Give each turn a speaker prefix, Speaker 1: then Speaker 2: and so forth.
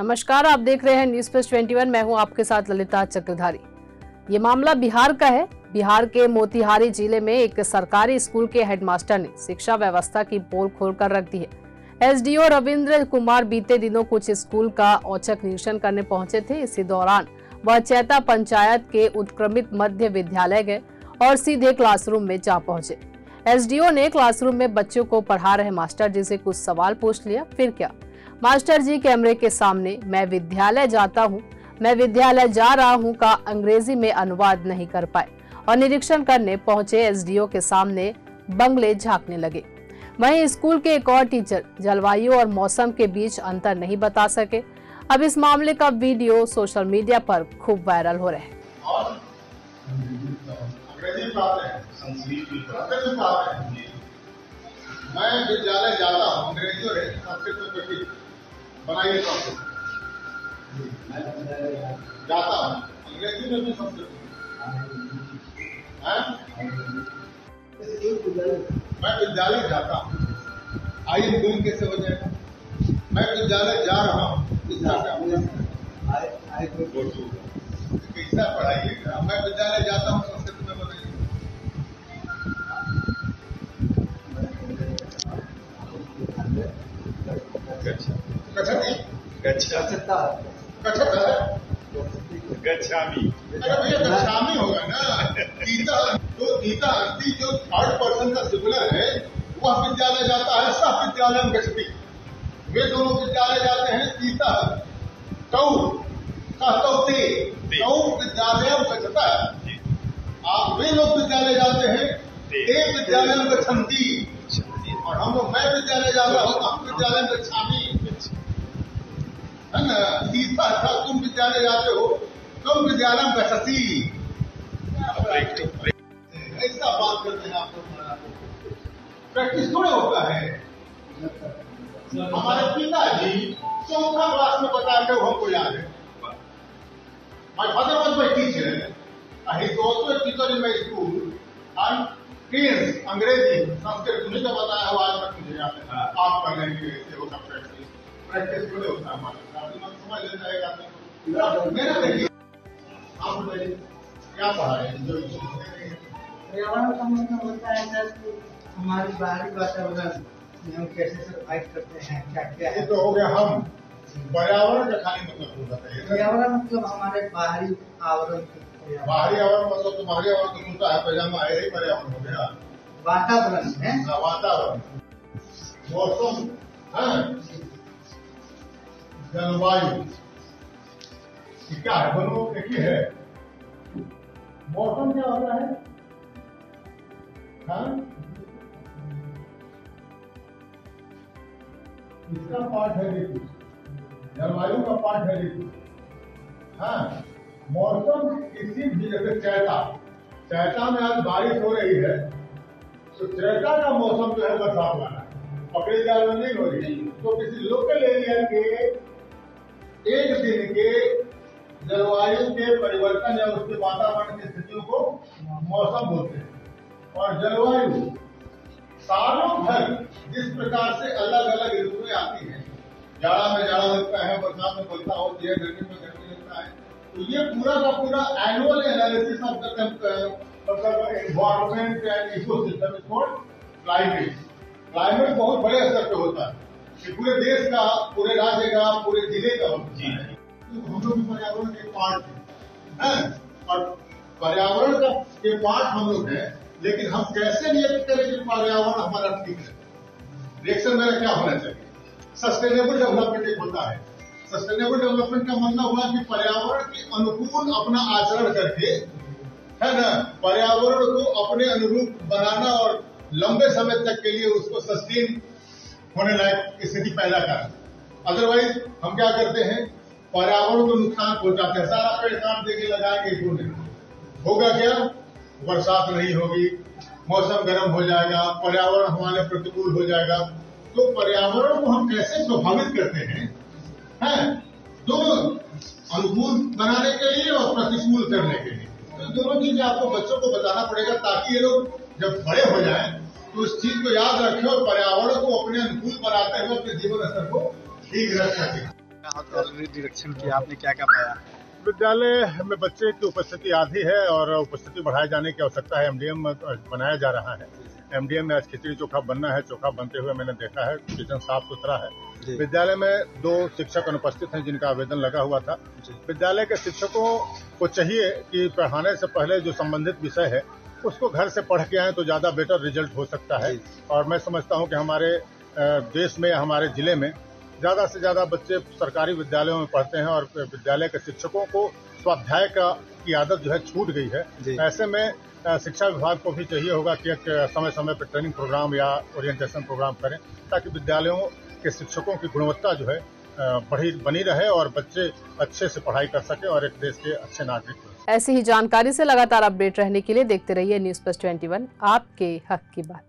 Speaker 1: नमस्कार, आप देख रहे हैं न्यूज प्लस 21। मैं हूं आपके साथ ललिता चक्रधारी। ये मामला बिहार का है। बिहार के मोतिहारी जिले में एक सरकारी स्कूल के हेडमास्टर ने शिक्षा व्यवस्था की पोल खोलकर रख दी है। एसडीओ रविंद्र कुमार बीते दिनों कुछ स्कूल का औचक निरीक्षण करने पहुंचे थे। इसी दौरान वह चैता पंचायत के उत्क्रमित मध्य विद्यालय गए और सीधे क्लासरूम में जा पहुंचे। एसडीओ ने क्लासरूम में बच्चों को पढ़ा रहे मास्टर जी से कुछ सवाल पूछ लिया। फिर क्या, मास्टर जी कैमरे के सामने मैं विद्यालय जाता हूँ, मैं विद्यालय जा रहा हूँ का अंग्रेजी में अनुवाद नहीं कर पाए और निरीक्षण करने पहुंचे एसडीओ के सामने बंगले झांकने लगे। वहीं स्कूल के एक और टीचर जलवायु और मौसम के बीच अंतर नहीं बता सके। अब इस मामले का वीडियो सोशल मीडिया पर खूब वायरल हो रहा है।
Speaker 2: मैं विद्यालय जाता हूँ, अंग्रेजी और संस्कृत बनाइए जाता हूँ, अंग्रेजी में भी संस्कृत मैं विद्यालय जाता हूँ। आइए गुण कैसे हो जाएगा। मैं विद्यालय जा रहा हूँ, कैसा पढ़ाइएगा। मैं विद्यालय जाता हूँ, संस्कृत में बनाइए।
Speaker 3: गच्छामी।
Speaker 2: अरे भैया गच्छामी होगा ना। गीता अंति जो थर्ड पर्सन का सिंगुलर है वह विद्यालय जाता है, सब विद्यालय में गच्छति। वे दोनों विद्यालय जाते हैं। गीता तौ विद्यालय में गच्छता है। आप वे लोग विद्यालय जाते हैं, एक विद्यालय में गच्छन्ति। और हम लोग मैं विद्यालय जा रहा हूँ, हम विद्यालय में गच्छामी है ना। तीसरा था तुम विद्यालय जाते हो, तुम विद्यालय में गच्छति। ऐसा बात करते हैं आप लोग। प्रैक्टिस थोड़ा होता है। हमारे पिताजी चौथा क्लास में बताते हो हमको याद है। My father was my teacher. He is also a teacher in my school. And teens, अंग्रेजी, संस्कृत उन्हीं का बताया हुआ आज तक मुझे याद है। आप कर लेंगे, ऐसे होगा प्रैक्टिस। प्रैक्टिस थोड़े होता है हमारा। समझ ले जाएगा। मेरा देखिए, आप बताइए क्या पढ़ा है।
Speaker 4: पर्यावरण का मतलब होता है सर कि हमारी बाहरी वातावरण में हम कैसे सर्वाइव करते हैं, क्या क्या है।
Speaker 2: तो हो गया हम पर्यावरण का खाली मतलब बताइए।
Speaker 4: पर्यावरण मतलब हमारे बाहरी आवरण।
Speaker 2: बाहरी आवरण मतलब तो बाहरी आवरण तो जूता है, पैजामा है, यही पर्यावरण हो गया।
Speaker 4: वातावरण है
Speaker 2: वातावरण, मौसम है, जलवायु क्या है, दोनों एक ही है। मौसम क्या होता है, इसका पार्ट है ऋतु, जलवायु का पार्ट है ऋतु। हाँ, मौसम किसी भी जैसे चैता में आज बारिश हो रही है तो चैता का मौसम जो है बरसात वाला है, पकड़ी जाल में नहीं हो रही। तो किसी लोकल एरिया के एक दिन के जलवायु के परिवर्तन या उसके वातावरण की स्थितियों को मौसम बोलते हैं। और जलवायु सालों भर जिस प्रकार से अलग अलग ऋतुएं आती हैं, जाड़ा में जाड़ा लगता है, बरसात में बरसात होती है, गर्मी में गर्मी लगता है। तो ये पूरा का पूरा annual analysis of the environment and ecosystem is called climate. Climate बहुत बड़े स्तर पे होता है, ये पूरे देश का, पूरे राज्य का, पूरे जिले का होता है। तो हम लोग भी पर्यावरण के पार्ट हैं और पर्यावरण का के पार्ट हम लोग हैं। लेकिन हम कैसे नियत करें कि पर्यावरण हमारा ठीक है। रिएक्शन मेरा क्या होना चाहिए। सस्टेनेबल डेवलपमेंट एक होता है। सस्टेनेबल डेवलपमेंट का मतलब हुआ कि पर्यावरण के अनुकूल अपना आचरण करके, है ना, पर्यावरण को अपने अनुरूप बनाना और लंबे समय तक के लिए उसको सस्टेन होने लायक स्थिति पैदा करना। अदरवाइज हम क्या करते हैं, पर्यावरण को नुकसान पहुंचाते हैं। सारा पेड़ काट देके लगाएंगे, क्यों नहीं होगा क्या, बरसात नहीं होगी, मौसम गर्म हो जाएगा, पर्यावरण हमारे प्रतिकूल हो जाएगा। तो पर्यावरण को हम कैसे प्रभावित करते हैं, दोनों अनुकूल बनाने के लिए और प्रतिकूल करने के लिए। तो दोनों चीजें आपको बच्चों को बताना पड़ेगा ताकि ये लोग जब बड़े हो जाएं तो उस चीज को याद रखें और पर्यावरण को अपने अनुकूल बनाते हुए अपने जीवन स्तर को ठीक रख सकें।
Speaker 3: और निरीक्षण किया आपने, क्या क्या पाया?
Speaker 2: विद्यालय में बच्चे की उपस्थिति आधी है और उपस्थिति बढ़ाए जाने की आवश्यकता है। एमडीएम बनाया जा रहा है। एमडीएम में आज खिचड़ी चोखा बनना है। चोखा बनते हुए मैंने देखा है, किचन साफ सुथरा है। विद्यालय में 2 शिक्षक अनुपस्थित हैं जिनका आवेदन लगा हुआ था। विद्यालय के शिक्षकों को चाहिए कि पढ़ाने से पहले जो संबंधित विषय है उसको घर से पढ़ के आए तो ज्यादा बेटर रिजल्ट हो सकता है। और मैं समझता हूं कि हमारे देश में, हमारे जिले में ज्यादा से ज्यादा बच्चे सरकारी विद्यालयों में पढ़ते हैं और विद्यालय के शिक्षकों को स्वाध्याय की आदत जो है छूट गई है। ऐसे में शिक्षा विभाग को भी चाहिए होगा कि एक समय समय पर ट्रेनिंग प्रोग्राम या ओरिएंटेशन प्रोग्राम करें ताकि विद्यालयों के शिक्षकों की गुणवत्ता जो है बनी रहे और बच्चे अच्छे से पढ़ाई कर सके और एक देश के अच्छे नागरिक बने।
Speaker 1: ऐसी ही जानकारी से लगातार अपडेट रहने के लिए देखते रहिए न्यूज़ प्लस 21, आपके हक की बात।